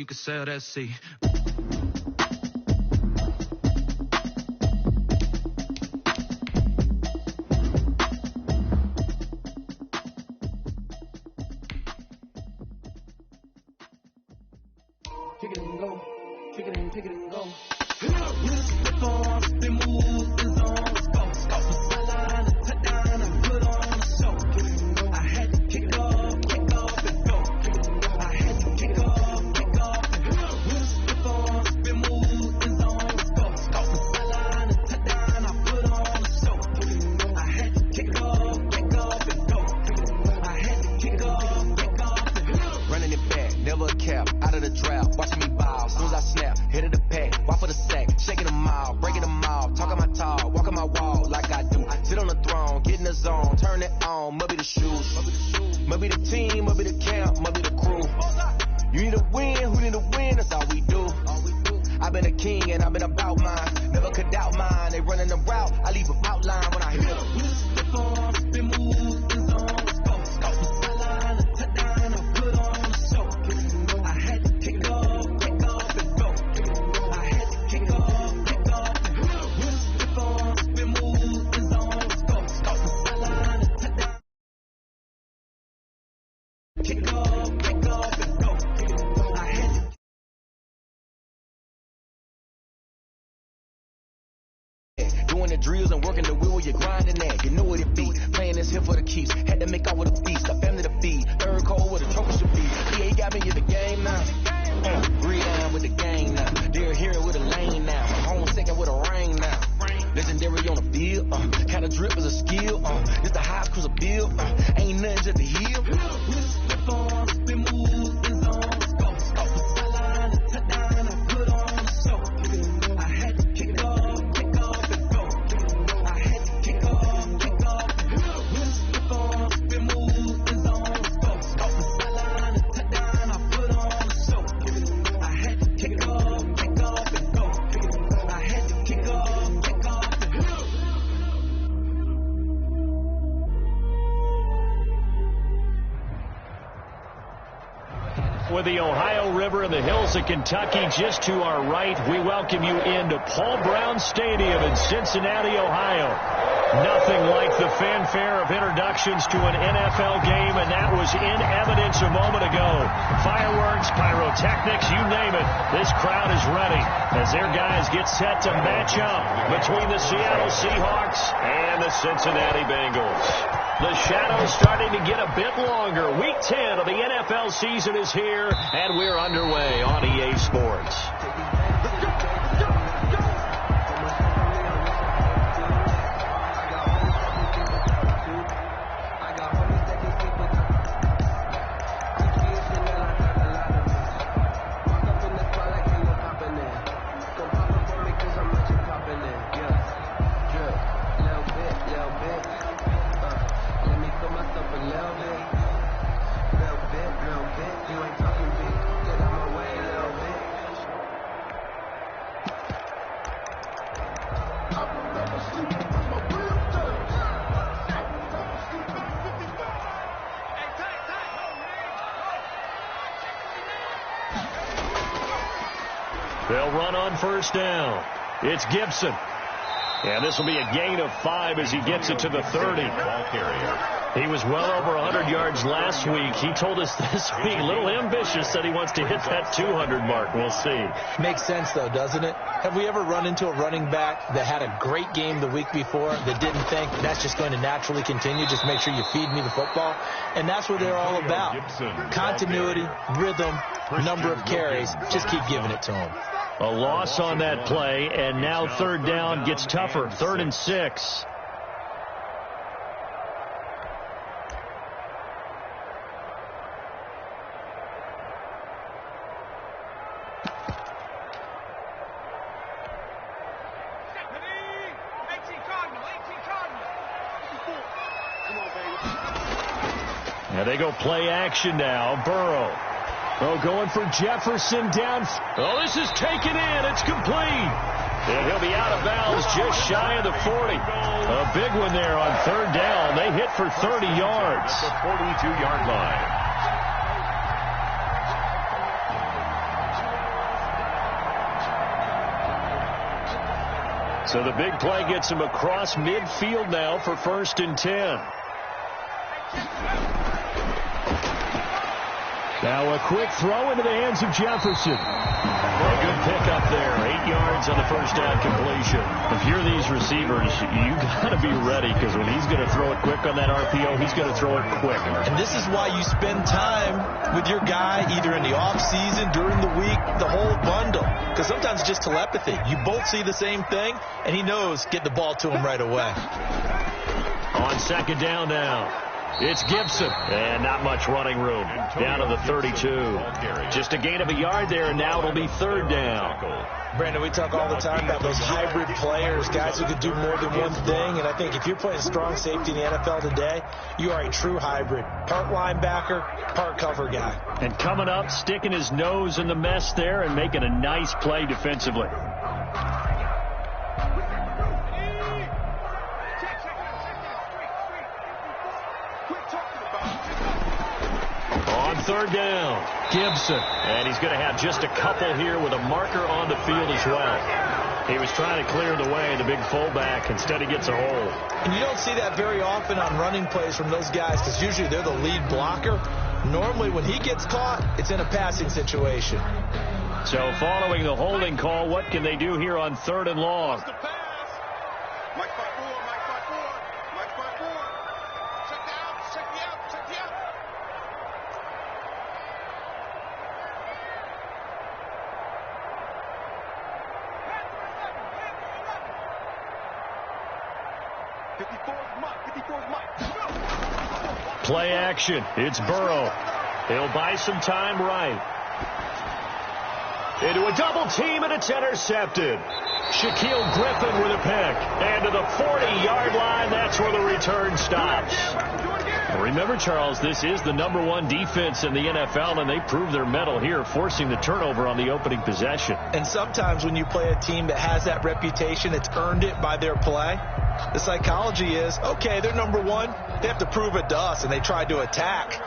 you can sail that sea. Kick it and go. Kick it and go. Doing the drills and working the wheel, you're grinding that. You know what it be. Playing this here for the keeps. Had to make out with a feast. A family to feed. Third cold with a trophy should be. EA got me in the game now. Real with the game now. They're here with a lane now. Home second with a ring now. Legendary on the field. Kind of drip is a skill. It's the high cruiser bill. Ain't nothing just to heal. With the Ohio River and the hills of Kentucky just to our right, we welcome you into Paul Brown Stadium in Cincinnati, Ohio. Nothing like the fanfare of introductions to an NFL game, and that was in evidence a moment ago. Fireworks, pyrotechnics, you name it. This crowd is ready as their guys get set to match up between the Seattle Seahawks and the Cincinnati Bengals. The shadow's starting to get a bit longer. Week 10 of the NFL season is here, and we're underway on EA Sports. They'll run on first down. It's Gibson. And this will be a gain of 5 as he gets it to the 30. He was well over 100 yards last week. He told us this week, a little ambitious, said he wants to hit that 200 mark. We'll see. Makes sense, though, doesn't it? Have we ever run into a running back that had a great game the week before that didn't think that's just going to naturally continue? Just make sure you feed me the football. And that's what they're all about. Continuity, rhythm, number of carries. Just keep giving it to them. A loss on that play, and now third down gets tougher. 3rd and 6. Now they go play action now. Burrow. Oh, going for Jefferson down. Oh, this is taken in. It's complete. And he'll be out of bounds just shy of the 40. A big one there on third down. They hit for 30 yards. At the 42-yard line. So the big play gets him across midfield now for 1st and 10. Now a quick throw into the hands of Jefferson. A good pickup there. 8 yards on the first down completion. If you're these receivers, you got to be ready, because when he's going to throw it quick on that RPO, he's going to throw it quick. And this is why you spend time with your guy either in the offseason, during the week, the whole bundle. Because sometimes it's just telepathy. You both see the same thing, and he knows get the ball to him right away. On 2nd down now. It's Gibson, and not much running room. Down to the 32. Just a gain of a yard there, and now it'll be 3rd down. Brandon, we talk all the time about those hybrid players, guys who could do more than one thing, and I think if you're playing strong safety in the NFL today, you are a true hybrid. Part linebacker, part cover guy. And coming up, sticking his nose in the mess there and making a nice play defensively. On 3rd down, Gibson. And he's going to have just a couple here with a marker on the field as well. He was trying to clear the way, the big fullback. Instead, he gets a hold. And you don't see that very often on running plays from those guys, because usually they're the lead blocker. Normally, when he gets caught, it's in a passing situation. So following the holding call, what can they do here on 3rd and long? Play action. It's Burrow. He'll buy some time right. Into a double team, and it's intercepted. Shaquille Griffin with a pick. And to the 40-yard line, that's where the return stops. Remember, Charles, this is the #1 defense in the NFL, and they prove their mettle here, forcing the turnover on the opening possession. And sometimes when you play a team that has that reputation, it's earned it by their play. The psychology is, okay, they're #1. They have to prove it to us, and they tried to attack.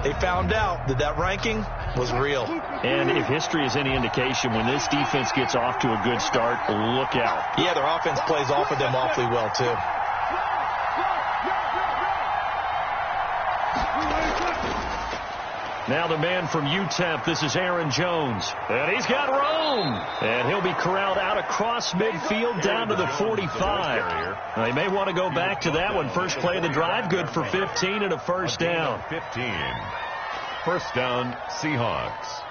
They found out that that ranking was real. And if history is any indication, when this defense gets off to a good start, look out. Yeah, their offense plays off of them awfully well, too. Now the man from UTEP, this is Aaron Jones. And he's got room. And he'll be corralled out across midfield down to the 45. Now, he may want to go back to that one. First play of the drive, good for 15 and a first down. 15. First down, Seahawks.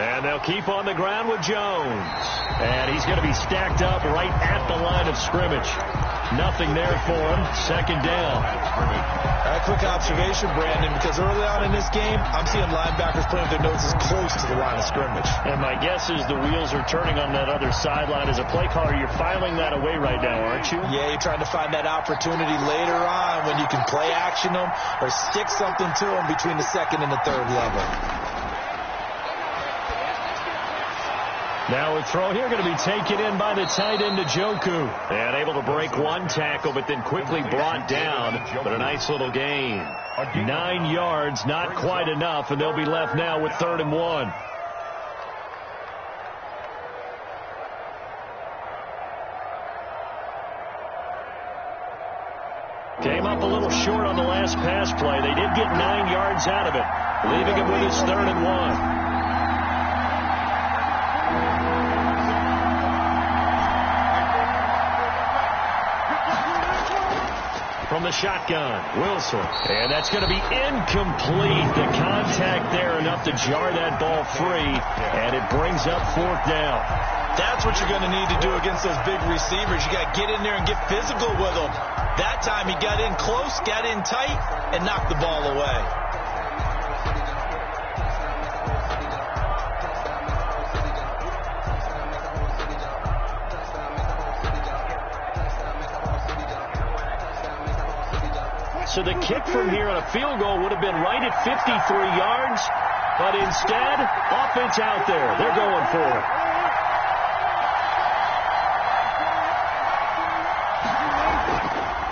And they'll keep on the ground with Jones. And he's going to be stacked up right at the line of scrimmage. Nothing there for him. Second down. A quick observation, Brandon, because early on in this game, I'm seeing linebackers playing with their noses close to the line of scrimmage. And my guess is the wheels are turning on that other sideline. As a play caller, you're filing that away right now, aren't you? Yeah, you're trying to find that opportunity later on when you can play action them or stick something to them between the 2nd and the 3rd level. Now a throw here going to be taken in by the tight end, Njoku. And able to break one tackle, but then quickly brought down. But a nice little gain. 9 yards, not quite enough, and they'll be left now with 3rd and 1. Came up a little short on the last pass play. They did get 9 yards out of it, leaving him with his 3rd and 1. From the shotgun, Wilson. And that's going to be incomplete. The contact there enough to jar that ball free. And it brings up 4th down. That's what you're going to need to do against those big receivers. You got to get in there and get physical with them. That time he got in close, got in tight, and knocked the ball away. So the kick from here on a field goal would have been right at 53 yards. But instead, offense out there. They're going for it.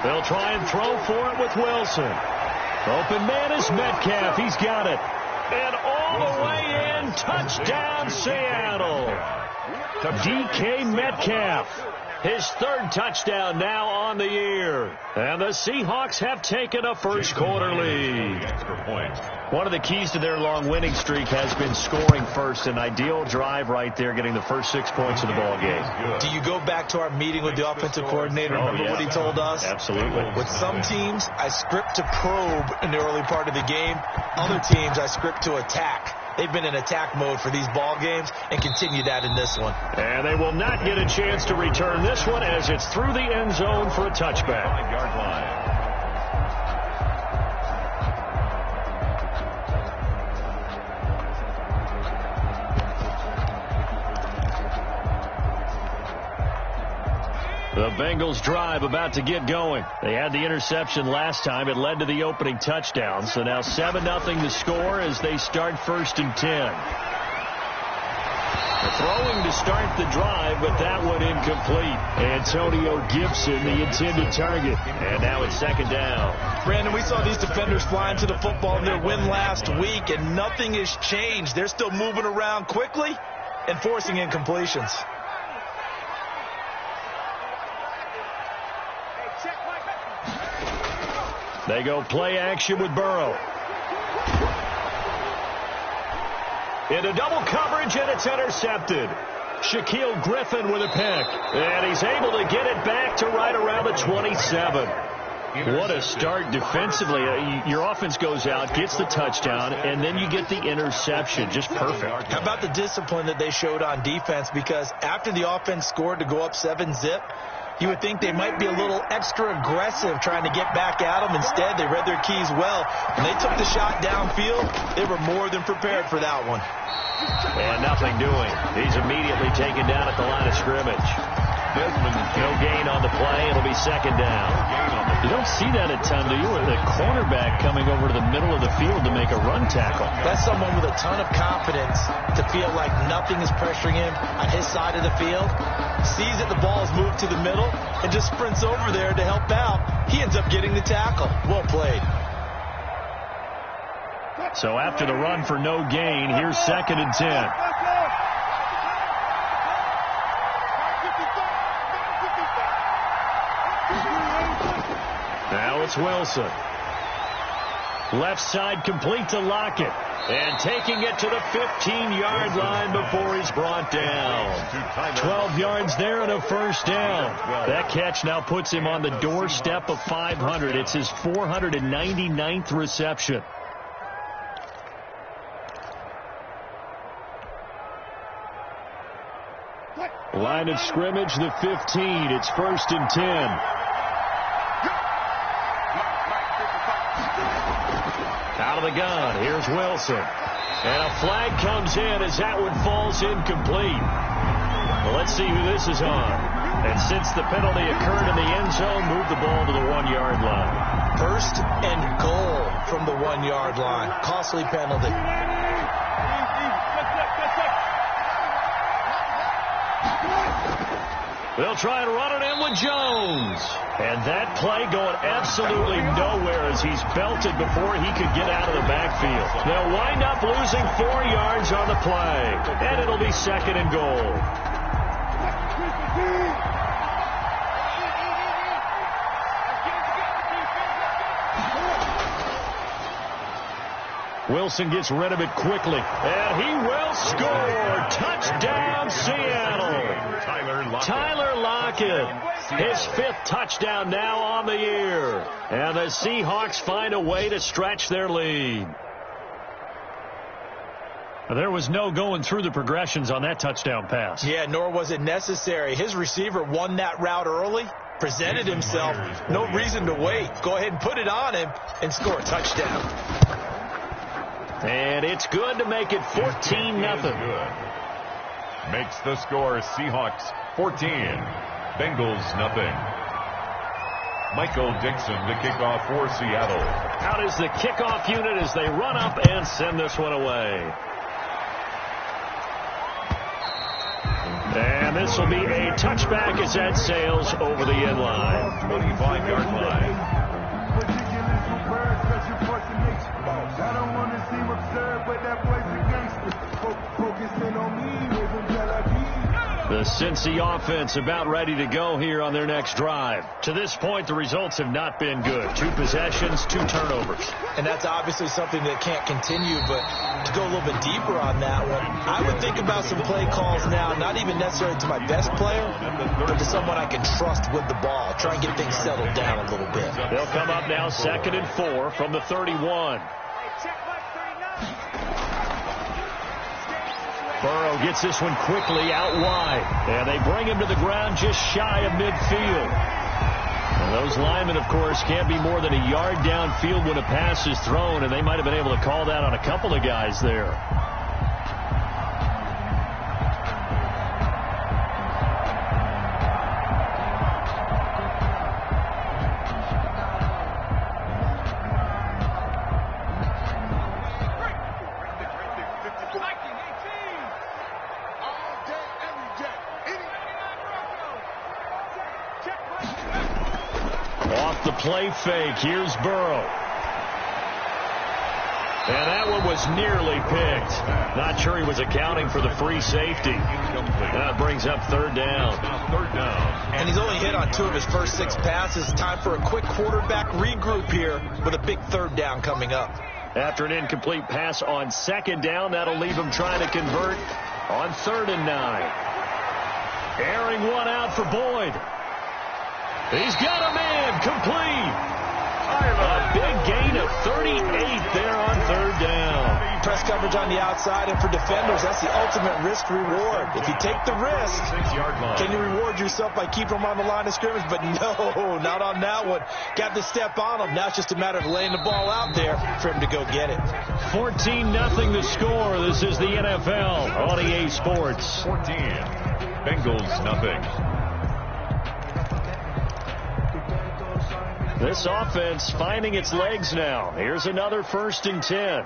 They'll try and throw for it with Wilson. Open man is Metcalf. He's got it. And all the way in, touchdown Seattle. DK Metcalf. His third touchdown now on the year. And the Seahawks have taken a first quarter lead. One of the keys to their long winning streak has been scoring first. An ideal drive right there, getting the first 6 points of the ball game. Do you go back to our meeting with the offensive coordinator? Remember what he told us? Absolutely. With some teams, I script to probe in the early part of the game. Other teams, I script to attack. They've been in attack mode for these ball games and continue that in this one. And they will not get a chance to return this one as it's through the end zone for a touchback. 5-yard line. The Bengals drive about to get going. They had the interception last time. It led to the opening touchdown. So now 7-0 the score as they start 1st and 10. They're throwing to start the drive, but that one incomplete. Antonio Gibson, the intended target. And now it's 2nd down. Brandon, we saw these defenders flying to the football in their win last week, and nothing has changed. They're still moving around quickly and forcing incompletions. They go play action with Burrow. Into double coverage, and it's intercepted. Shaquille Griffin with a pick. And he's able to get it back to right around the 27. What a start defensively. Your offense goes out, gets the touchdown, and then you get the interception. Just perfect. How about the discipline that they showed on defense? Because after the offense scored to go up 7-zip, you would think they might be a little extra aggressive trying to get back at them. Instead, they read their keys well. When they took the shot downfield, they were more than prepared for that one. And nothing doing. He's immediately taken down at the line of scrimmage. No gain on the play. It'll be 2nd down. You don't see that a ton, do you? With the cornerback coming over to the middle of the field to make a run tackle. That's someone with a ton of confidence to feel like nothing is pressuring him on his side of the field. Sees that the ball is moved to the middle and just sprints over there to help out. He ends up getting the tackle. Well played. So after the run for no gain, here's 2nd and 10. Now it's Wilson. Left side complete to Lockett. And taking it to the 15-yard line before he's brought down. 12 yards there and a 1st down. That catch now puts him on the doorstep of 500. It's his 499th reception. Line of scrimmage, the 15. It's 1st and 10. Out of the gun, here's Wilson. And a flag comes in as that one falls incomplete. Well, let's see who this is on. And since the penalty occurred in the end zone, move the ball to the 1-yard line. 1st and goal from the 1-yard line. Costly penalty. They'll try and run it in with Jones. And that play going absolutely nowhere as he's belted before he could get out of the backfield. They'll wind up losing 4 yards on the play. And it'll be 2nd and goal. Wilson gets rid of it quickly. And he will score. Touchdown, Seattle. Tyler Lockett. His 5th touchdown now on the year. And the Seahawks find a way to stretch their lead. There was no going through the progressions on that touchdown pass. Yeah, nor was it necessary. His receiver won that route early, presented himself. No reason to wait. Go ahead and put it on him and score a touchdown. And it's good to make it 14-0. Makes the score Seahawks 14, Bengals 0. Michael Dixon to kick off for Seattle. Out is the kickoff unit as they run up and send this one away. And this will be a touchback as that sails over the end line. 25-yard line. I don't want to seem absurd, but that boy's a gangster. Focusing on me, living the Cincy offense about ready to go here on their next drive. To this point, the results have not been good. 2 possessions, 2 turnovers. And that's obviously something that can't continue, but to go a little bit deeper on that one, I would think about some play calls now, not even necessarily to my best player, but to someone I can trust with the ball. Try and get things settled down a little bit. They'll come up now 2nd and 4 from the 31. Burrow gets this one quickly out wide. And they bring him to the ground just shy of midfield. And those linemen, of course, can't be more than a yard downfield when a pass is thrown, and they might have been able to call that on a couple of guys there. Play fake. Here's Burrow. And that one was nearly picked. Not sure he was accounting for the free safety. That brings up 3rd down. And he's only hit on 2 of his first 6 passes. Time for a quick quarterback regroup here with a big 3rd down coming up. After an incomplete pass on 2nd down, that'll leave him trying to convert on 3rd and 9. Airing one out for Boyd. He's got a man complete. A big gain of 38 there on 3rd down. Press coverage on the outside, and for defenders, that's the ultimate risk-reward. If you take the risk, can you reward yourself by keeping them on the line of scrimmage? But no, not on that one. Got to step on them. Now it's just a matter of laying the ball out there for him to go get it. 14-0 the score. This is the NFL on EA Sports. 14. Bengals nothing. This offense finding its legs now. Here's another 1st and 10.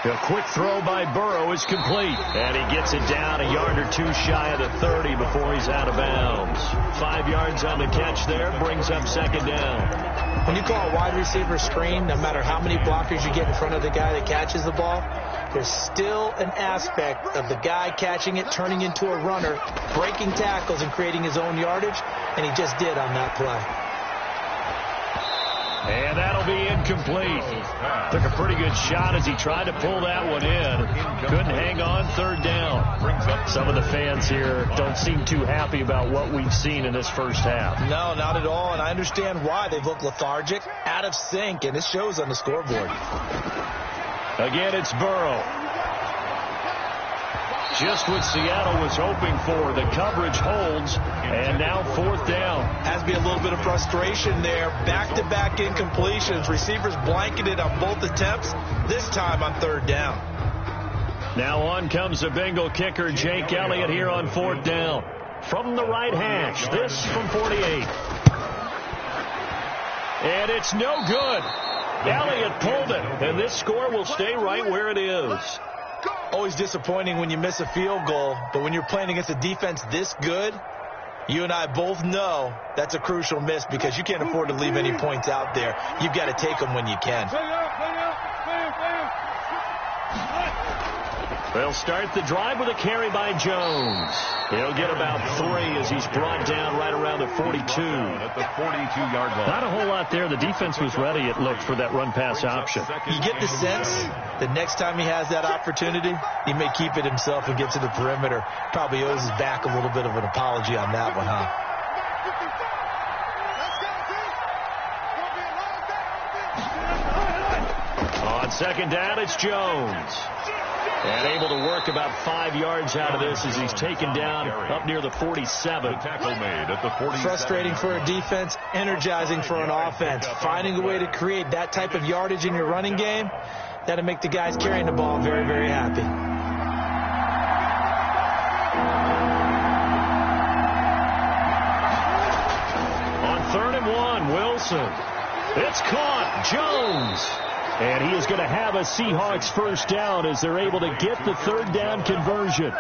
A quick throw by Burrow is complete. And he gets it down a yard or 2 shy of the 30 before he's out of bounds. 5 yards on the catch there. Brings up 2nd down. When you call a wide receiver screen, no matter how many blockers you get in front of the guy that catches the ball, there's still an aspect of the guy catching it, turning into a runner, breaking tackles and creating his own yardage, and he just did on that play. And that'll be incomplete. Took a pretty good shot as he tried to pull that one in. Couldn't hang on 3rd down. Some of the fans here don't seem too happy about what we've seen in this first half. No, not at all, and I understand why. They've looked lethargic, out of sync, and it shows on the scoreboard. Again, it's Burrow. Just what Seattle was hoping for. The coverage holds, and now 4th down. Has to be a little bit of frustration there. Back-to-back incompletions. Receivers blanketed on both attempts, this time on 3rd down. Now on comes the Bengal kicker, Jake Elliott, here on 4th down. From the right hash, this from 48. And it's no good. Elliott pulled it, and this score will stay right where it is. Always disappointing when you miss a field goal, but when you're playing against a defense this good, you and I both know that's a crucial miss because you can't afford to leave any points out there. You've got to take them when you can. They'll start the drive with a carry by Jones. He'll get about 3 as he's brought down right around the 42. At the 42-yard line. Not a whole lot there. The defense was ready, it looked, for that run-pass option. You get the sense that next time he has that opportunity, he may keep it himself and get to the perimeter. Probably owes his back a little bit of an apology on that one, huh? On 2nd down, it's Jones. And able to work about 5 yards out of this as he's taken down up near the 47. The tackle made at the 47. Frustrating for a defense, energizing for an offense. Finding a way to create that type of yardage in your running game, that'll make the guys carrying the ball very, very happy. Wilson. It's caught. Jones. And he is going to have a Seahawks first down as they're able to get the third down conversion.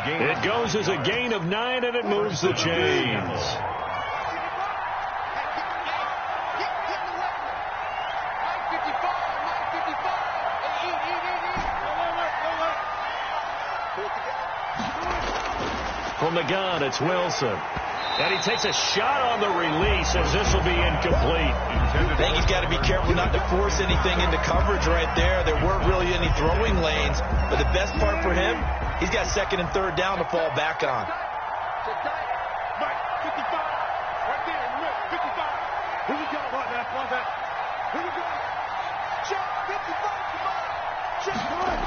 It goes as a gain of 9, and it moves the chains. From the gun, it's Wilson. And he takes a shot on the release as this will be incomplete. I think he's got to be careful not to force anything into coverage right there. There weren't really any throwing lanes. But the best part for him, he's got second and third down to fall back on. Right, 55. Right there, 55. Here we go. Run that. Here we go. Check, 55, come on. Check, run.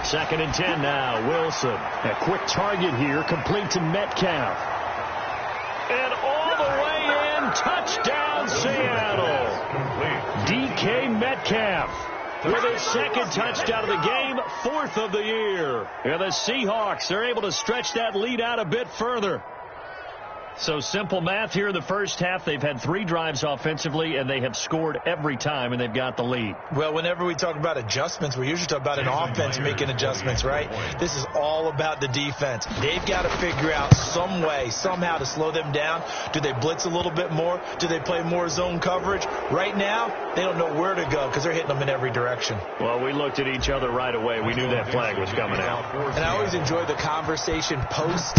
Second and 10 now. Wilson. A quick target here, complete to Metcalf. And all the way in, touchdown Seattle. DK Metcalf with his second touchdown of the game, 4th of the year. And the Seahawks, they're able to stretch that lead out a bit further. So simple math here in the first half. They've had 3 drives offensively, and they have scored every time, and they've got the lead. Well, whenever we talk about adjustments, we usually talk about an offense making adjustments, right? This is all about the defense. They've got to figure out some way, somehow to slow them down. Do they blitz a little bit more? Do they play more zone coverage? Right now, they don't know where to go because they're hitting them in every direction. Well, we looked at each other right away. We knew that flag was coming out. And I always enjoy the conversation post,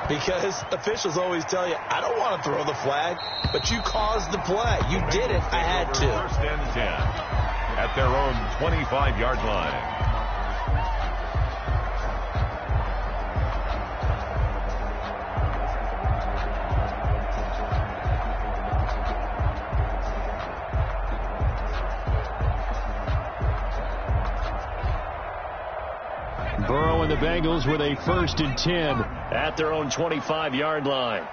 because officials always tell you, I don't want to throw the flag, but you caused the play. You did it. I had to. First and 10 at their own 25-yard line. Burrow and the Bengals with a first and 10 at their own 25-yard line.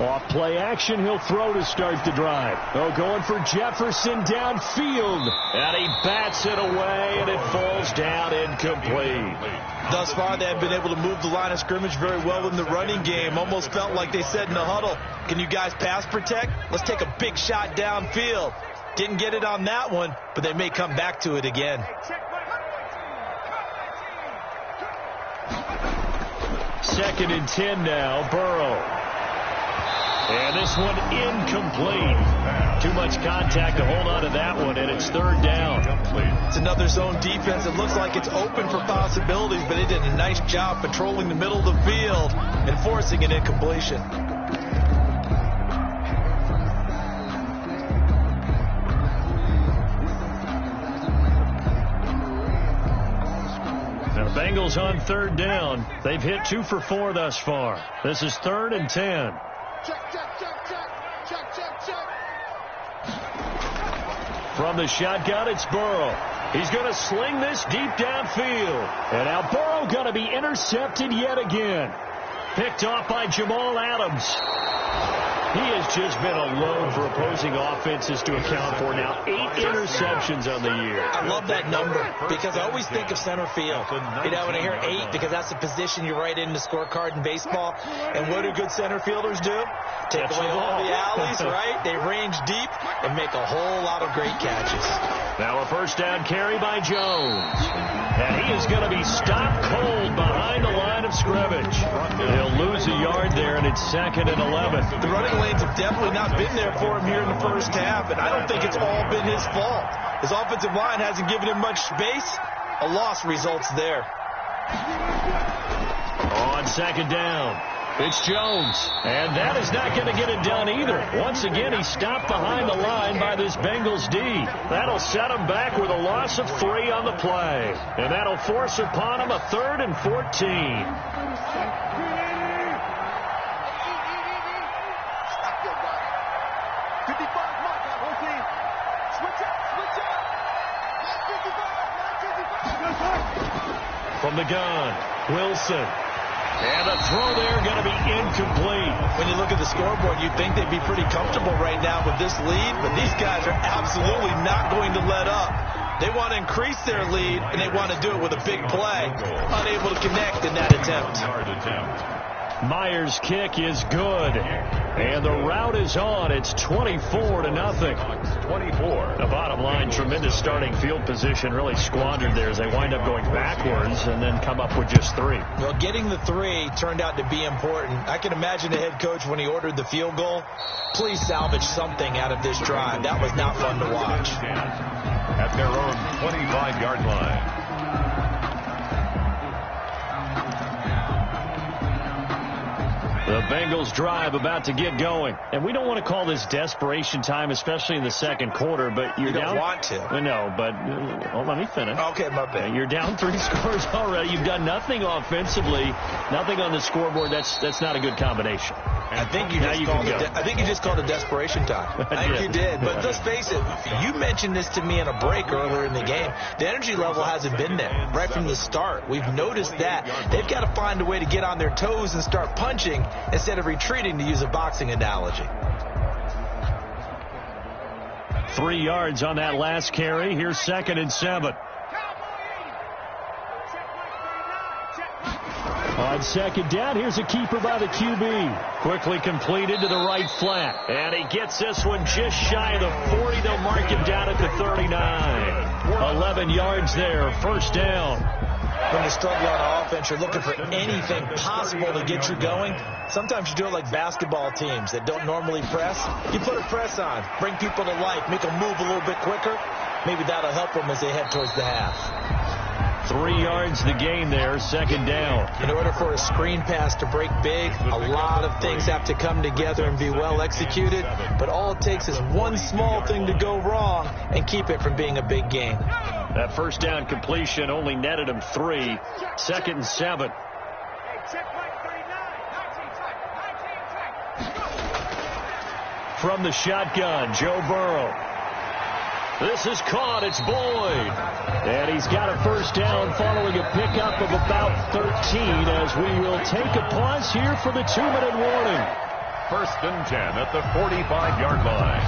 Off play action, he'll throw to start the drive. Oh, going for Jefferson downfield. And he bats it away, and it falls down incomplete. Thus far, they have been able to move the line of scrimmage very well in the running game. Almost felt like they said in the huddle, can you guys pass protect? Let's take a big shot downfield. Didn't get it on that one, but they may come back to it again. Second and 10 now, Burrow. And this one incomplete. Too much contact to hold on to that one, and it's third down. It's another zone defense. It looks like it's open for possibilities, but they did a nice job patrolling the middle of the field and forcing an incompletion. The Bengals on third down. They've hit 2 for 4 thus far. This is third and 10. From the shotgun, it's Burrow. He's going to sling this deep downfield. And now Burrow going to be intercepted yet again. Picked off by Jamal Adams. He has just been a load for opposing offenses to account for now. 8 interceptions on the year. I love that number because I always think of center field. You know, when I hear 8, because that's the position you write in the scorecard in baseball. And what do good center fielders do? Take away all the alleys, right? They range deep and make a whole lot of great catches. Now a first down carry by Jones. And he is going to be stopped cold behind the line of scrimmage. He'll lose a yard there, and it's second and 11. The running lanes have definitely not been there for him here in the first half, and I don't think it's all been his fault. His offensive line hasn't given him much space. A loss results there. On second down, it's Jones. And that is not going to get it done either. Once again, he's stopped behind the line by this Bengals D. That'll set him back with a loss of 3 on the play. And that'll force upon him a 3rd and 14. From the gun, Wilson. And a throw there going to be incomplete. When you look at the scoreboard, you'd think they'd be pretty comfortable right now with this lead, but these guys are absolutely not going to let up. They want to increase their lead, and they want to do it with a big play. Unable to connect in that attempt. Myers' kick is good. And the route is on. It's 24-0. 24. The bottom line, tremendous starting field position, really squandered there as they wind up going backwards and then come up with just 3. Well, getting the 3 turned out to be important. I can imagine the head coach when he ordered the field goal. Please salvage something out of this drive. That was not fun to watch. At their own 25-yard line. The Bengals drive about to get going. And we don't want to call this desperation time, especially in the second quarter, but you're down. You don't want to. No, but let me finish. Okay, my bad. You're down 3 scores already. You've done nothing offensively, nothing on the scoreboard. That's not a good combination. I think you just called it desperation time. I think you did. But let's face it, you mentioned this to me in a break earlier in the game. The energy level hasn't been there right from the start. We've noticed that. They've got to find a way to get on their toes and start punching instead of retreating, to use a boxing analogy. 3 yards on that last carry. Here's 2nd and 7. On 2nd down, here's a keeper by the QB. Quickly completed to the right flat. And he gets this one just shy of the 40. They'll mark him down at the 39. 11 yards there. First down. When you struggle on offense, you're looking for anything possible to get you going. Sometimes you do it like basketball teams that don't normally press. You put a press on, bring people to life, make them move a little bit quicker. Maybe that'll help them as they head towards the half. 3 yards the gain there, 2nd down. In order for a screen pass to break big, a lot of things have to come together and be well executed. But all it takes is one small thing to go wrong and keep it from being a big gain. That first down completion only netted him 3. 2nd and 7. From the shotgun, Joe Burrow. This is caught. It's Boyd. And he's got a first down following a pickup of about 13 as we will take a pause here for the 2-minute warning. 1st and 10 at the 45-yard line.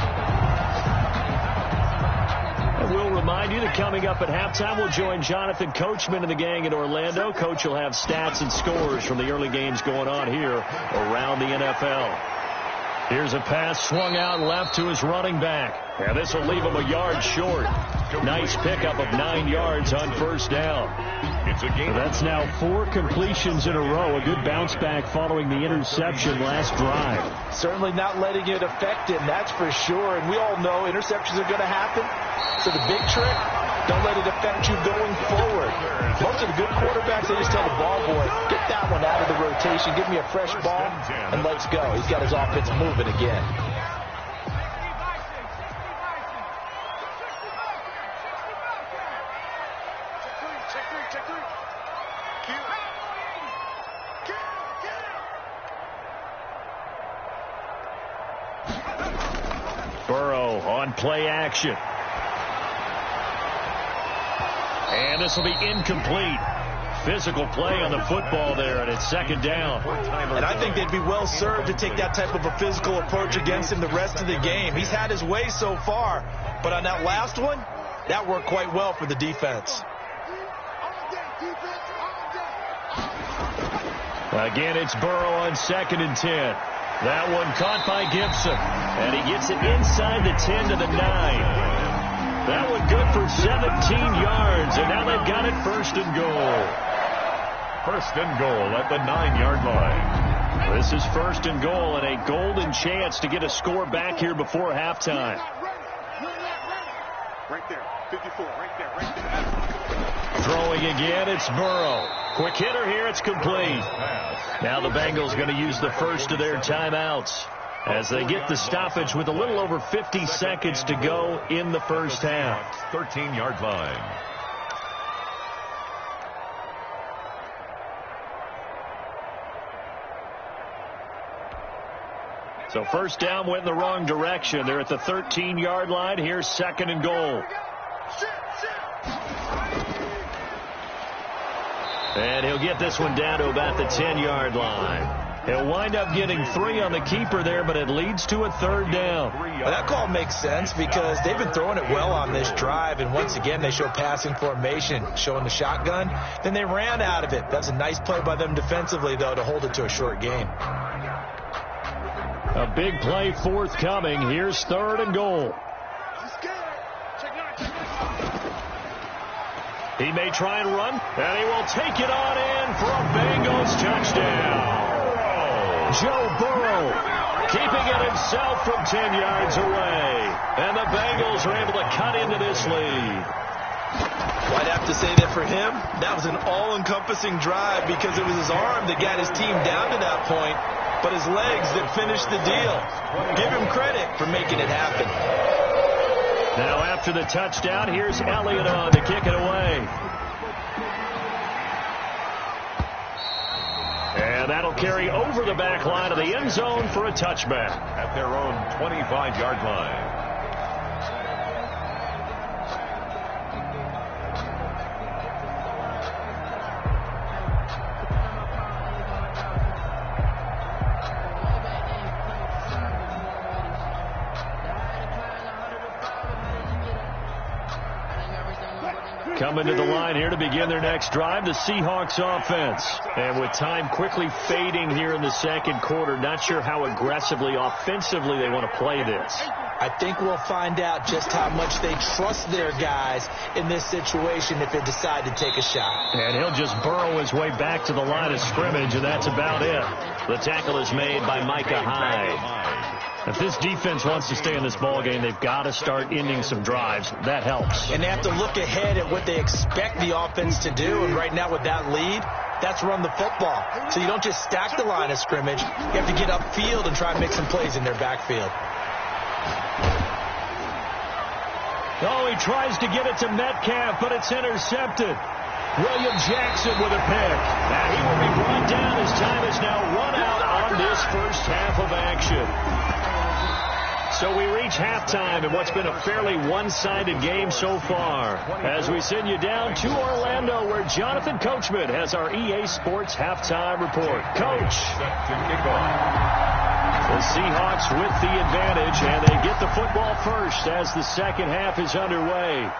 And we'll remind you that coming up at halftime, we'll join Jonathan Coachman and the gang in Orlando. Coach will have stats and scores from the early games going on here around the NFL. Here's a pass swung out left to his running back. And this will leave him a yard short. Nice pickup of 9 yards on first down. It's a game. That's now 4 completions in a row. A good bounce back following the interception last drive. Certainly not letting it affect him, that's for sure. And we all know interceptions are going to happen. So the big trick, don't let it affect you going forward. Most of the good quarterbacks, they just tell the ball boy, get that one out of the rotation, give me a fresh ball, and let's go. He's got his offense moving again. Burrow on play action. And this will be incomplete. Physical play on the football there, and it's 2nd down. And I think they'd be well served to take that type of a physical approach against him the rest of the game. He's had his way so far, but on that last one, that worked quite well for the defense. Again, it's Burrow on 2nd and 10. That one caught by Gibson, and he gets it inside the 10 to the 9. That one good for 17 yards, and now they've got it 1st and goal. 1st and goal at the 9-yard line. This is 1st and goal and a golden chance to get a score back here before halftime. Right there, 54, right there. Throwing again, it's Burrow. Quick hitter here, it's complete. Now the Bengals going to use the first of their timeouts as they get the stoppage with a little over 50 seconds to go in the first half. 13-yard line. So first down went in the wrong direction. They're at the 13-yard line. Here's 2nd and goal. And he'll get this one down to about the 10-yard line. He'll wind up getting 3 on the keeper there, but it leads to a 3rd down. Well, that call makes sense because they've been throwing it well on this drive, and once again they show passing formation, showing the shotgun. Then they ran out of it. That's a nice play by them defensively, though, to hold it to a short game. A big play forthcoming. Here's 3rd and goal. He may try and run, and he will take it on in for a Bengals touchdown. Joe Burrow keeping it himself from 10 yards away. And the Bengals are able to cut into this lead. Well, I'd have to say that for him, that was an all-encompassing drive because it was his arm that got his team down to that point, but his legs that finished the deal. Give him credit for making it happen. Now after the touchdown, here's Elliott on to kick it away. And that'll carry over the back line of the end zone for a touchback. At their own 25-yard line. Coming to the line here to begin their next drive, the Seahawks offense. And with time quickly fading here in the second quarter, not sure how aggressively, offensively they want to play this. I think we'll find out just how much they trust their guys in this situation if they decide to take a shot. And he'll just burrow his way back to the line of scrimmage, and that's about it. The tackle is made by Micah Hyde. If this defense wants to stay in this ballgame, they've got to start ending some drives. That helps. And they have to look ahead at what they expect the offense to do. And right now with that lead, that's run the football. So you don't just stack the line of scrimmage. You have to get upfield and try and make some plays in their backfield. Oh, he tries to get it to Metcalf, but it's intercepted. William Jackson with a pick. And he will be brought down as time is now run out on this first half of action. So we reach halftime in what's been a fairly one-sided game so far. As we send you down to Orlando, where Jonathan Coachman has our EA Sports halftime report. Coach. The Seahawks with the advantage, and they get the football first as the second half is underway.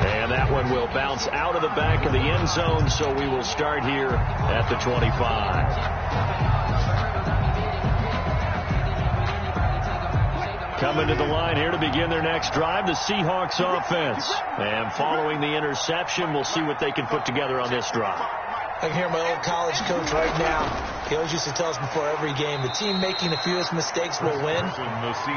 And that one will bounce out of the back of the end zone, so we will start here at the 25. Coming to the line here to begin their next drive, the Seahawks offense. And following the interception, we'll see what they can put together on this drive. I can hear my old college coach right now. He always used to tell us before every game, the team making the fewest mistakes will win.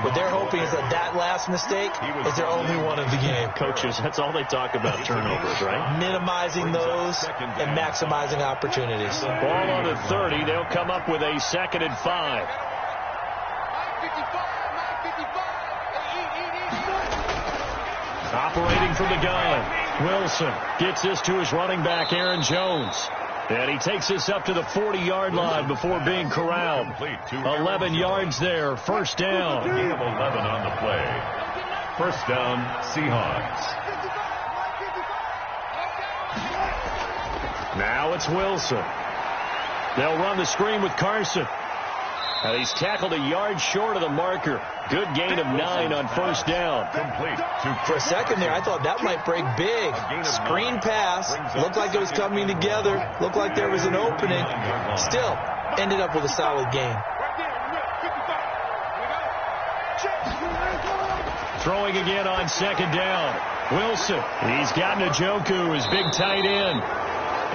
What they're hoping is that last mistake is their only one of the game. Coaches, that's all they talk about, turnovers, right? Minimizing those and maximizing opportunities. Ball on the 30. They'll come up with a 2nd and 5. Operating from the gun, Wilson gets this to his running back, Aaron Jones. And he takes this up to the 40-yard line before being corralled. 11 yards there, first down. Gain of 11 on the play. First down, Seahawks. Now it's Wilson. They'll run the screen with Carson. And he's tackled a yard short of the marker. Good gain of 9 on first down. For a second there, I thought that might break big. Screen pass. Looked like it was coming together. Looked like there was an opening. Still, ended up with a solid gain. Throwing again on second down. Wilson. He's got Njoku, his big tight end.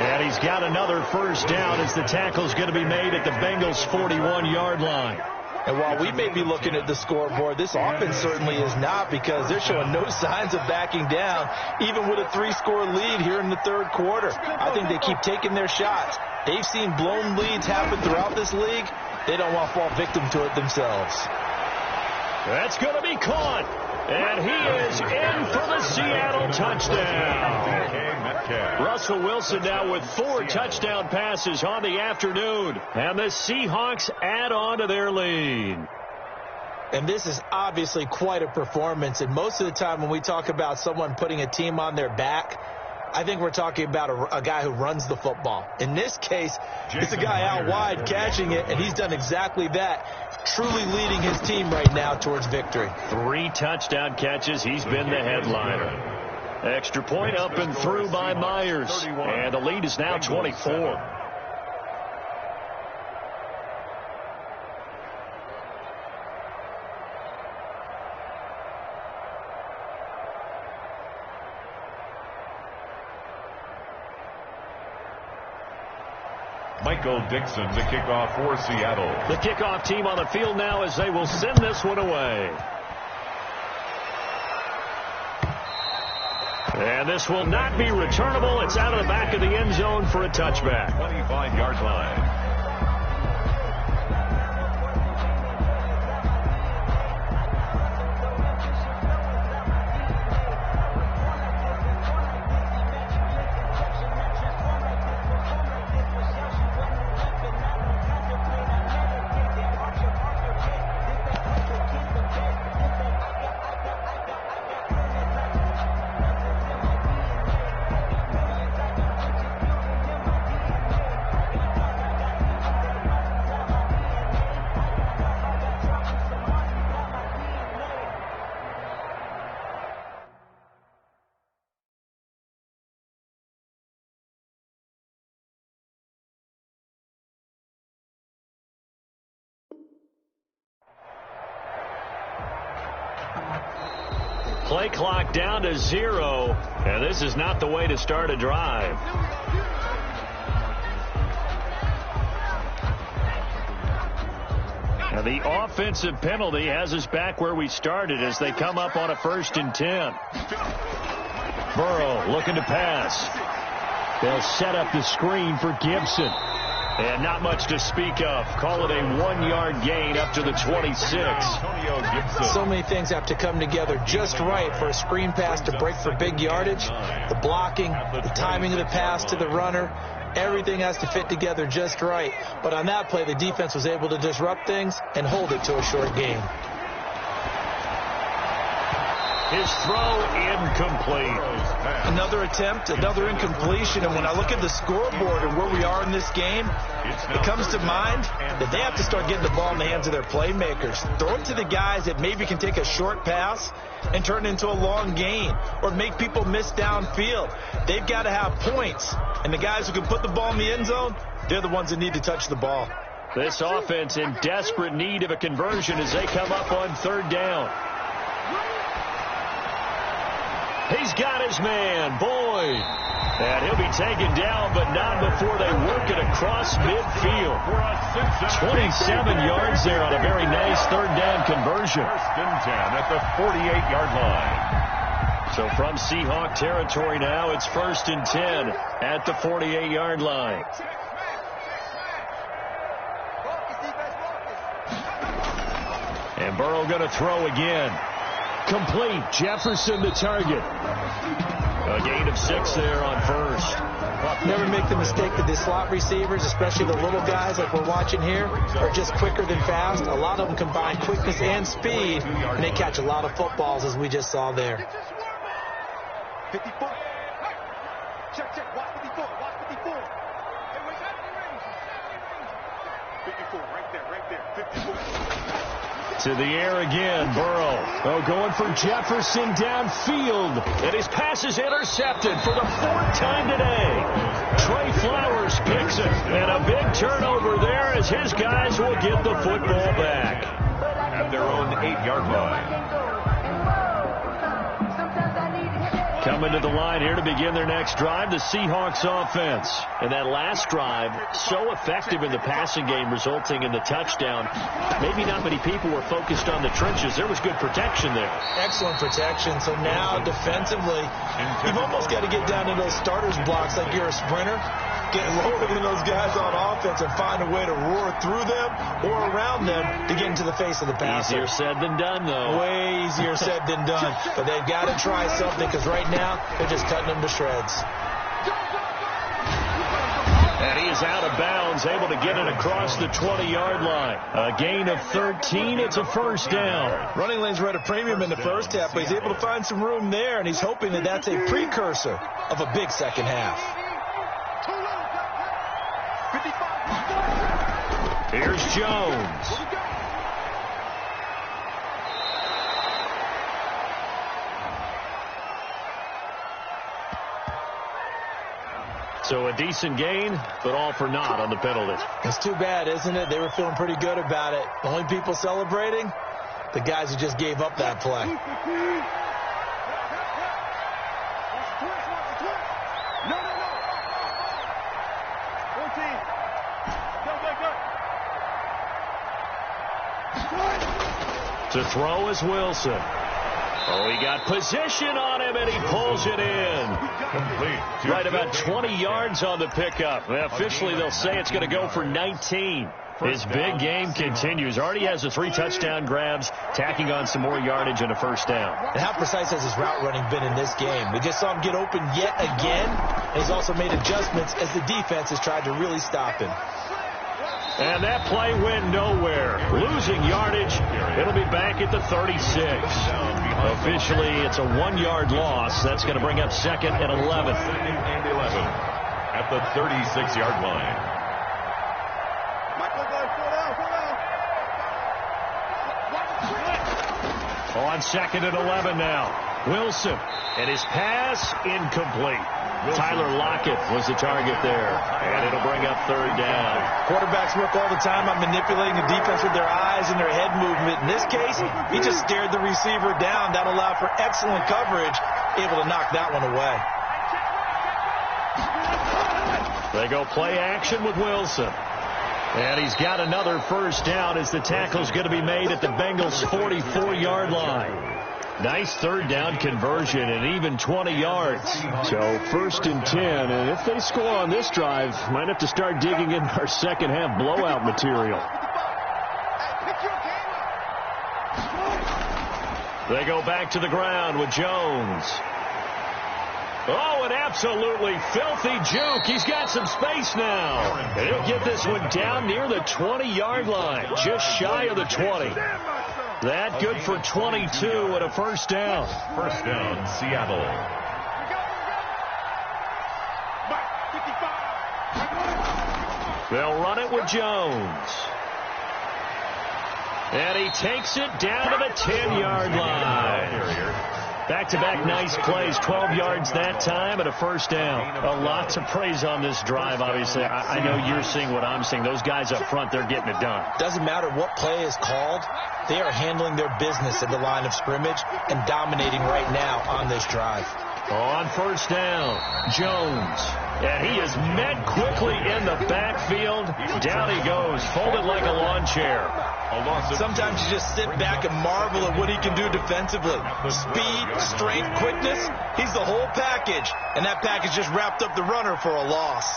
And he's got another first down as the tackle's going to be made at the Bengals' 41-yard line. And while we may be looking at the scoreboard, this offense certainly is not, because they're showing no signs of backing down, even with a 3-score lead here in the third quarter. I think they keep taking their shots. They've seen blown leads happen throughout this league. They don't want to fall victim to it themselves. That's going to be caught. And he is in for the Seattle touchdown. Russell Wilson now with 4 touchdown passes on the afternoon. And the Seahawks add on to their lead. And this is obviously quite a performance. And most of the time when we talk about someone putting a team on their back, I think we're talking about a guy who runs the football. In this case, it's a guy out wide catching it, and he's done exactly that, truly leading his team right now towards victory. 3 touchdown catches. He's been the headliner. Extra point up and through by Myers, and the lead is now 24. Michael Dixon, the kickoff for Seattle. The kickoff team on the field now as they will send this one away. And this will not be returnable. It's out of the back of the end zone for a touchback. 25-yard line. Play clock down to 0, and this is not the way to start a drive. And the offensive penalty has us back where we started as they come up on a 1st and 10. Burrow looking to pass. They'll set up the screen for Gibson. And not much to speak of. Call it a 1-yard gain up to the 26. So many things have to come together just right for a screen pass to break for big yardage. The blocking, the timing of the pass to the runner, everything has to fit together just right. But on that play, the defense was able to disrupt things and hold it to a short gain. His throw incomplete. Another attempt, another incompletion, and when I look at the scoreboard and where we are in this game, it comes to mind that they have to start getting the ball in the hands of their playmakers. Throw it to the guys that maybe can take a short pass and turn it into a long gain or make people miss downfield. They've got to have points, and the guys who can put the ball in the end zone, they're the ones that need to touch the ball. This offense in desperate need of a conversion as they come up on 3rd down. He's got his man, Boyd. And he'll be taken down, but not before they work it across midfield. 27 yards there on a very nice 3rd down conversion. 1st and 10 at the 48-yard line. So from Seahawk territory now, it's 1st and 10 at the 48-yard line. And Burrow going to throw again. Complete. Jefferson the target. A gain of 6 there on 1st. Never make the mistake that the slot receivers, especially the little guys like we're watching here, are just quicker than fast. A lot of them combine quickness and speed, and they catch a lot of footballs, as we just saw there. 54. Check. Watch 54. Watch 54. 54, right there. 54. To the air again, Burrow. Oh, going for Jefferson downfield. And his pass is intercepted for the 4th time today. Trey Flowers picks it. And a big turnover there as his guys will get the football back. At their own 8-yard line. Coming to the line here to begin their next drive, the Seahawks offense. And that last drive, so effective in the passing game, resulting in the touchdown. Maybe not many people were focused on the trenches. There was good protection there. Excellent protection. So now, defensively, you've almost got to get down to those starters blocks like you're a sprinter. Get lower than those guys on offense and find a way to roar through them or around them to get into the face of the passer. Easier said than done, though. Way easier said than done. But they've got to try something because right now they're just cutting them to shreds. And he is out of bounds, able to get it across the 20-yard line. A gain of 13. It's a first down. Running lanes were at a premium in the first half, but he's able to find some room there, and he's hoping that that's a precursor of a big second half. Here's Jones. So a decent gain, but all for naught on the penalty. It's too bad, isn't it? They were feeling pretty good about it. The only people celebrating, the guys who just gave up that play. To throw is Wilson. Oh, he got position on him, and he pulls it in. Right about 20 yards on the pickup. Officially, they'll say it's going to go for 19. His big game continues. Already has the 3 touchdown grabs, tacking on some more yardage and a first down. And how precise has his route running been in this game? We just saw him get open yet again. And he's also made adjustments as the defense has tried to really stop him. And that play went nowhere. Losing yardage. It'll be back at the 36. Officially, it's a 1-yard loss. That's going to bring up second and 11. Second and 11 at the 36-yard line. On second and 11 now. Wilson. And his pass incomplete. Tyler Lockett was the target there. And it'll bring up third down. Quarterbacks work all the time on manipulating the defense with their eyes and their head movement. In this case, he just stared the receiver down. That allowed for excellent coverage, able to knock that one away. They go play action with Wilson. And he's got another first down as the tackle's going to be made at the Bengals' 44-yard line. Nice third down conversion and even 20 yards. So first and 10, and if they score on this drive, might have to start digging in our second half blowout material. They go back to the ground with Jones. Oh, an absolutely filthy juke. He's got some space now. And he'll get this one down near the 20-yard line, just shy of the 20. That good for 22 and a first down. First down, Seattle. They'll run it with Jones. And he takes it down to the 10-yard line. Back-to-back nice plays, 12 yards that time and a first down. A lot to praise on this drive, obviously. I know you're seeing what I'm seeing. Those guys up front, they're getting it done. Doesn't matter what play is called. They are handling their business at the line of scrimmage and dominating right now on this drive. On first down, Jones. And he is met quickly in the backfield. Down he goes, folded like a lawn chair. Sometimes you just sit back and marvel at what he can do defensively. Speed, strength, quickness, he's the whole package. And that package just wrapped up the runner for a loss.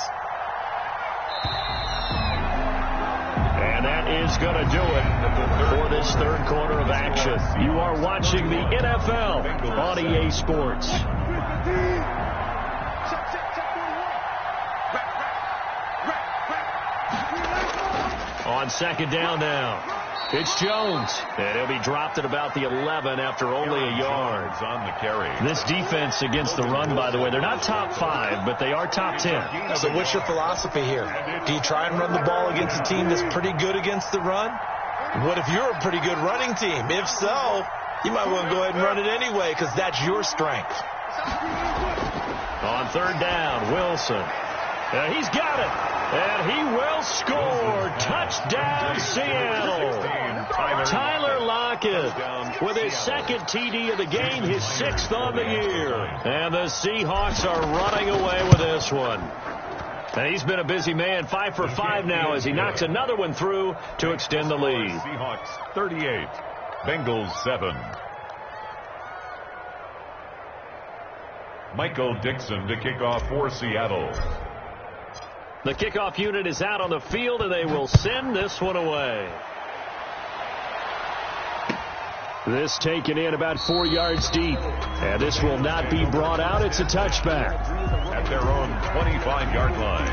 And that is going to do it for this third quarter of action. You are watching the NFL on EA Sports. On second down now. It's Jones. And he'll be dropped at about the 11 after only a yard. On the carry. This defense against the run, by the way, they're not top 5, but they are top 10. So what's your philosophy here? Do you try and run the ball against a team that's pretty good against the run? What if you're a pretty good running team? If so, you might want to go ahead and run it anyway because that's your strength. On third down, Wilson. He's got it. And he will score. Touchdown, Seattle. Tyler Lockett with his second TD of the game, his 6th on the year. And the Seahawks are running away with this one. And he's been a busy man, 5 for 5 now as he knocks another one through to extend the lead. Seahawks 38, Bengals 7. Michael Dixon to kick off for Seattle. The kickoff unit is out on the field, and they will send this one away. This taken in about 4 yards deep. And this will not be brought out. It's a touchback. At their own 25-yard line.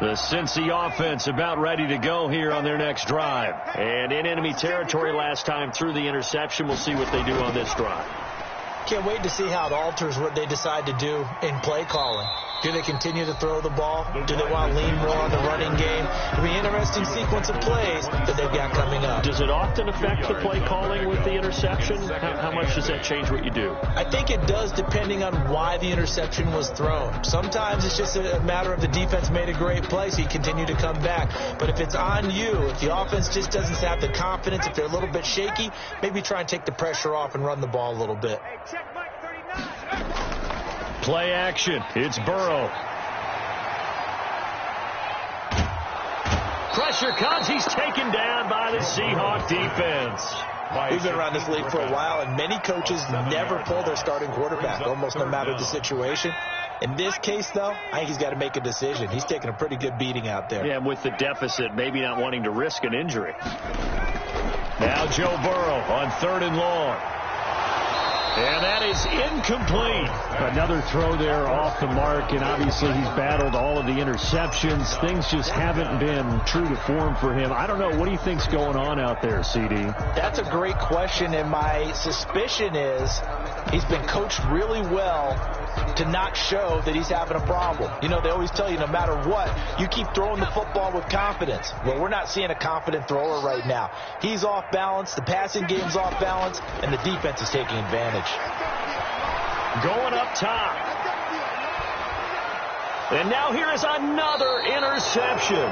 The Cincy offense about ready to go here on their next drive. And in enemy territory last time through the interception. We'll see what they do on this drive. Can't wait to see how it alters what they decide to do in play calling. Do they continue to throw the ball? Do they want to lean more on the running game? It'll be an interesting sequence of plays that they've got coming up. Does it often affect the play calling with the interception? How much does that change what you do? I think it does, depending on why the interception was thrown. Sometimes it's just a matter of the defense made a great play, so you continue to come back. But if it's on you, if the offense just doesn't have the confidence, if they're a little bit shaky, maybe try and take the pressure off and run the ball a little bit. Play action. It's Burrow. Pressure comes. He's taken down by the Seahawk defense. We've been around this league for a while, and many coaches never pull their starting quarterback, almost no matter the situation. In this case, though, I think he's got to make a decision. He's taking a pretty good beating out there. Yeah, and with the deficit, maybe not wanting to risk an injury. Now Joe Burrow on 3rd and long. And that is incomplete. Another throw there off the mark, and obviously he's battled all of the interceptions. Things just haven't been true to form for him. I don't know. What do you think's going on out there, CD? That's a great question, and my suspicion is he's been coached really well to not show that he's having a problem. You know, they always tell you no matter what, you keep throwing the football with confidence. Well, we're not seeing a confident thrower right now. He's off balance, the passing game's off balance, and the defense is taking advantage. Going up top. And now here is another interception.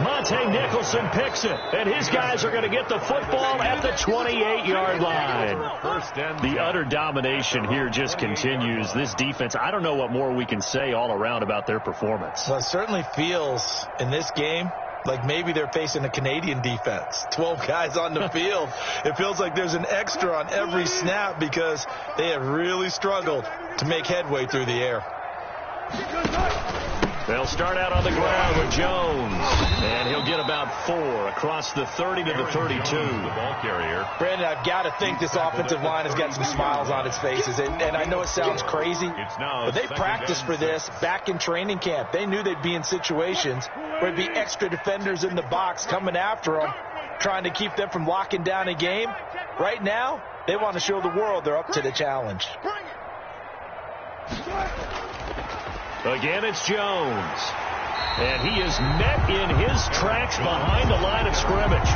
Monte Nicholson picks it, and his guys are going to get the football at the 28-yard line. The utter domination here just continues. This defense, I don't know what more we can say all around about their performance. Well, it certainly feels in this game like maybe they're facing a Canadian defense. 12 guys on the field. It feels like there's an extra on every snap because they have really struggled to make headway through the air. They'll start out on the ground with Jones, and he'll get about 4 across the 30 to the 32. The ball carrier. Brandon, I've got to think this offensive line has got some smiles on its faces, and I know it sounds crazy, but they practiced for this back in training camp. They knew they'd be in situations where there'd be extra defenders in the box coming after them, trying to keep them from locking down a game. Right now, they want to show the world they're up to the challenge. Again, it's Jones. And he is met in his tracks behind the line of scrimmage.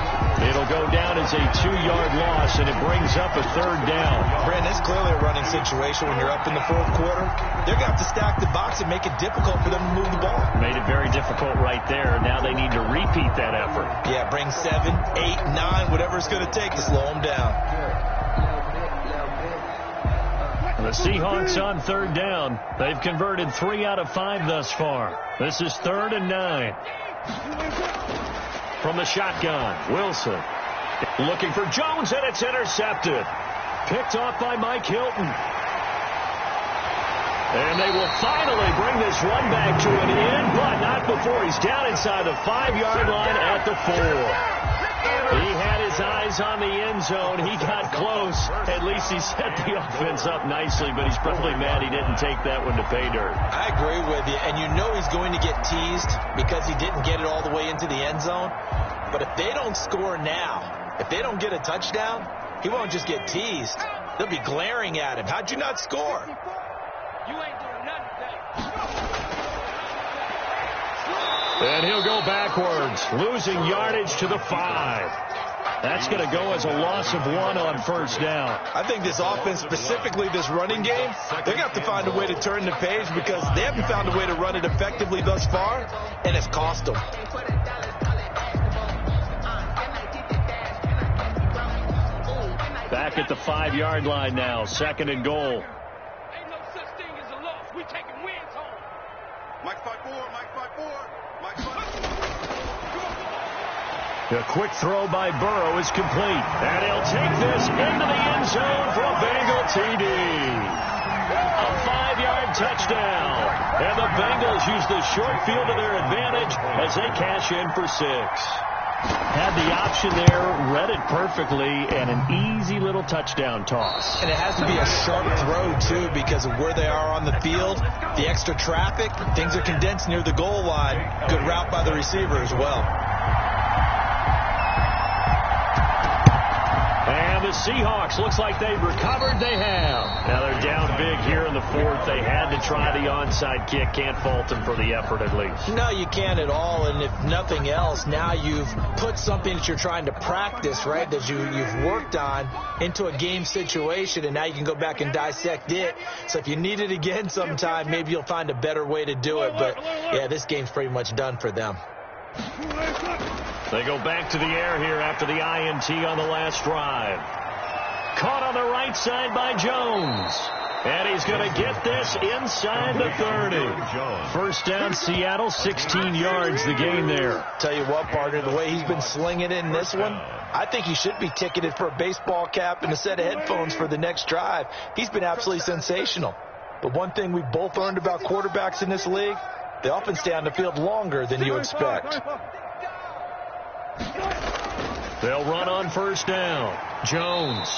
It'll go down as a 2-yard loss, and it brings up a 3rd down. Brandon, it's clearly a running situation when you're up in the 4th quarter. They're going to have to stack the box and make it difficult for them to move the ball. Made it very difficult right there. Now they need to repeat that effort. Yeah, bring 7, 8, 9, whatever it's going to take to slow them down. The Seahawks on 3rd down. They've converted 3 out of 5 thus far. This is 3rd and 9. From the shotgun, Wilson looking for Jones, and it's intercepted. Picked off by Mike Hilton. And they will finally bring this run back to an end, but not before he's down inside the 5-yard line at the 4. He had his eyes on the end zone. He got close. At least he set the offense up nicely, but he's probably mad he didn't take that one to pay dirt. I agree with you, and you know he's going to get teased because he didn't get it all the way into the end zone. But if they don't score now, if they don't get a touchdown, he won't just get teased. They'll be glaring at him. How'd you not score? You ain't doing nothing today. And he'll go backwards, losing yardage to the 5. That's going to go as a loss of 1 on 1st down. I think this offense, specifically this running game, they're going to have to find a way to turn the page because they haven't found a way to run it effectively thus far, and it's cost them. Back at the 5-yard line now, 2nd and goal. Ain't no such thing as a loss. We taking wins home. Mike 5-4, Mike 5-4, Mike 5-4. A quick throw by Burrow is complete. And he'll take this into the end zone for a Bengal TD. A 5-yard touchdown. And the Bengals use the short field to their advantage as they cash in for 6. Had the option there, read it perfectly, and an easy little touchdown toss. And it has to be a sharp throw, too, because of where they are on the field, the extra traffic, things are condensed near the goal line. Good route by the receiver as well. And the Seahawks, looks like they've recovered. They have. Now they're down big here in the fourth. They had to try the onside kick. Can't fault them for the effort, at least. No, you can't at all. And if nothing else, now you've put something that you're trying to practice, right, that you've worked on into a game situation, and now you can go back and dissect it. So if you need it again sometime, maybe you'll find a better way to do it. But, yeah, this game's pretty much done for them. They go back to the air here after the INT on the last drive. Caught on the right side by Jones. And he's going to get this inside the 30. First down, Seattle, 16 yards the gain there. Tell you what, partner, the way he's been slinging it in this one, I think he should be ticketed for a baseball cap and a set of headphones for the next drive. He's been absolutely sensational. But one thing we've both learned about quarterbacks in this league, they often stay on the field longer than you expect. They'll run on first down. Jones.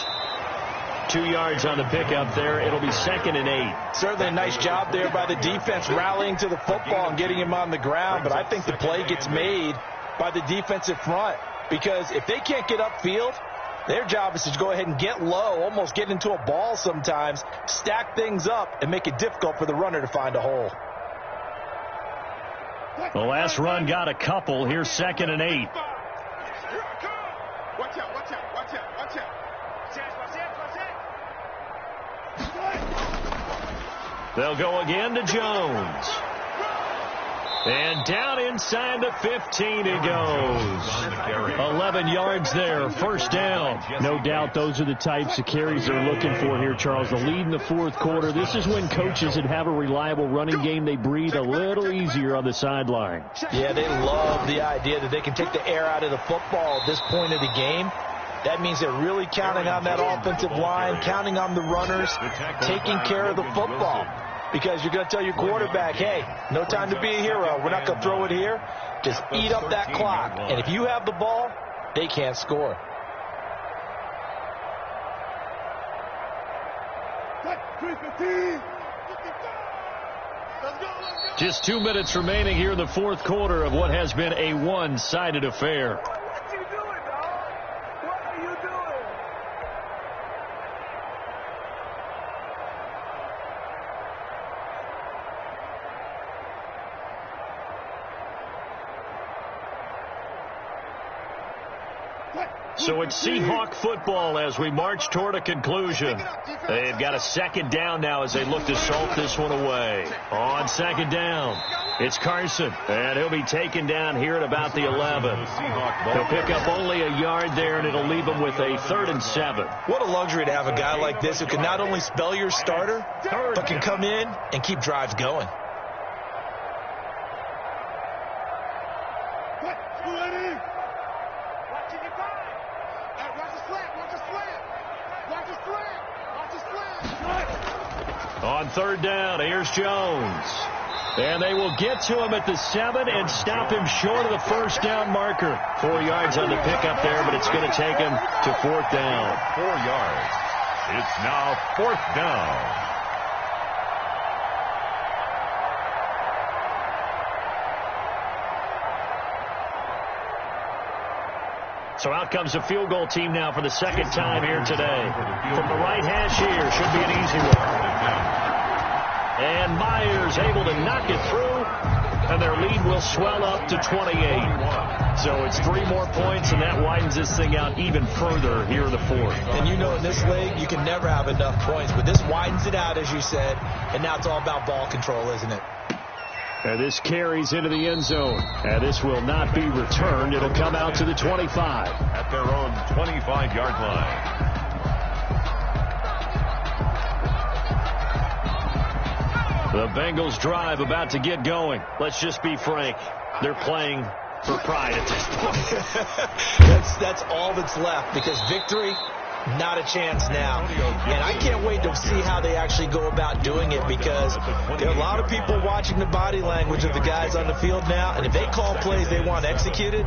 2 yards on the pickup there. It'll be 2nd and 8. Certainly a nice job there by the defense rallying to the football and getting him on the ground. But I think the play gets made by the defensive front. Because if they can't get upfield, their job is to go ahead and get low, almost get into a ball sometimes, stack things up, and make it difficult for the runner to find a hole. The last run got a couple. Here's 2nd and 8. Watch out, watch out, watch out, watch out. They'll go again to Jones. And down inside the 15 he goes. 11 yards there, first down. No doubt those are the types of carries they're looking for here, Charles. The lead in the fourth quarter. This is when coaches that have a reliable running game, they breathe a little easier on the sideline. Yeah, they love the idea that they can take the air out of the football at this point of the game. That means they're really counting on that offensive line, counting on the runners, taking care of the football. Because you're going to tell your quarterback, hey, no time to be a hero. We're not going to throw it here. Just eat up that clock. And if you have the ball, they can't score. Just 2 minutes remaining here in the fourth quarter of what has been a one-sided affair. So it's Seahawk football as we march toward a conclusion. They've got a second down now as they look to salt this one away. On second down, it's Carson, and he'll be taken down here at about the 11. He'll pick up only a yard there, and it'll leave him with a 3rd and 7. What a luxury to have a guy like this who can not only spell your starter, but can come in and keep drives going. On third down, here's Jones. And they will get to him at the 7 and stop him short of the first down marker. 4 yards on the pickup there, but it's going to take him to 4th down. 4 yards. It's now 4th down. So out comes the field goal team now for the second time here today. From the right hash here, should be an easy one. And Myers able to knock it through, and their lead will swell up to 28. So it's 3 more points, and that widens this thing out even further here in the fourth. And you know in this league, you can never have enough points, but this widens it out, as you said, and now it's all about ball control, isn't it? And this carries into the end zone. And this will not be returned. It'll come out to the 25. At their own 25-yard line. The Bengals drive about to get going. Let's just be frank. They're playing for pride at this point. That's all that's left, because victory, not a chance now. And I can't wait to see how they actually go about doing it, because there are a lot of people watching the body language of the guys on the field now, and if they call plays they want executed,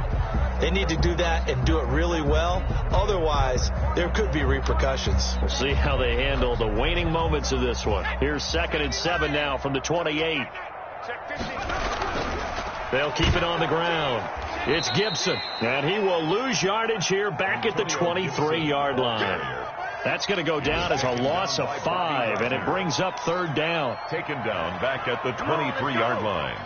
They need to do that and do it really well. Otherwise, there could be repercussions. We'll see how they handle the waning moments of this one. Here's 2nd and 7 now from the 28. They'll keep it on the ground. It's Gibson, and he will lose yardage here back at the 23-yard line. That's going to go down as a loss of 5, and it brings up 3rd down. Taken down back at the 23-yard line.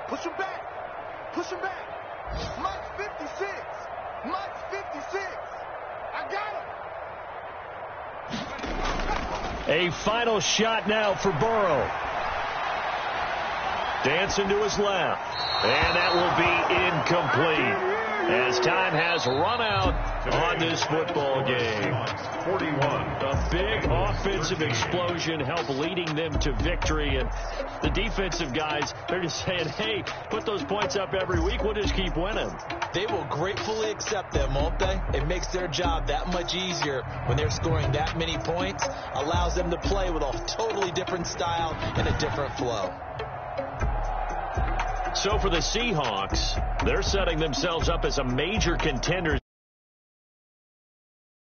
Push him back. Push him back. Mike's 56. Mike's 56. I got him. A final shot now for Burrow. Dancing to his left. And that will be incomplete as time has run out on this football game. 41. A big offensive explosion helped leading them to victory. And the defensive guys, they're just saying, hey, put those points up every week. We'll just keep winning. They will gratefully accept them, won't they? It makes their job that much easier when they're scoring that many points. Allows them to play with a totally different style and a different flow. So for the Seahawks, they're setting themselves up as a major contender.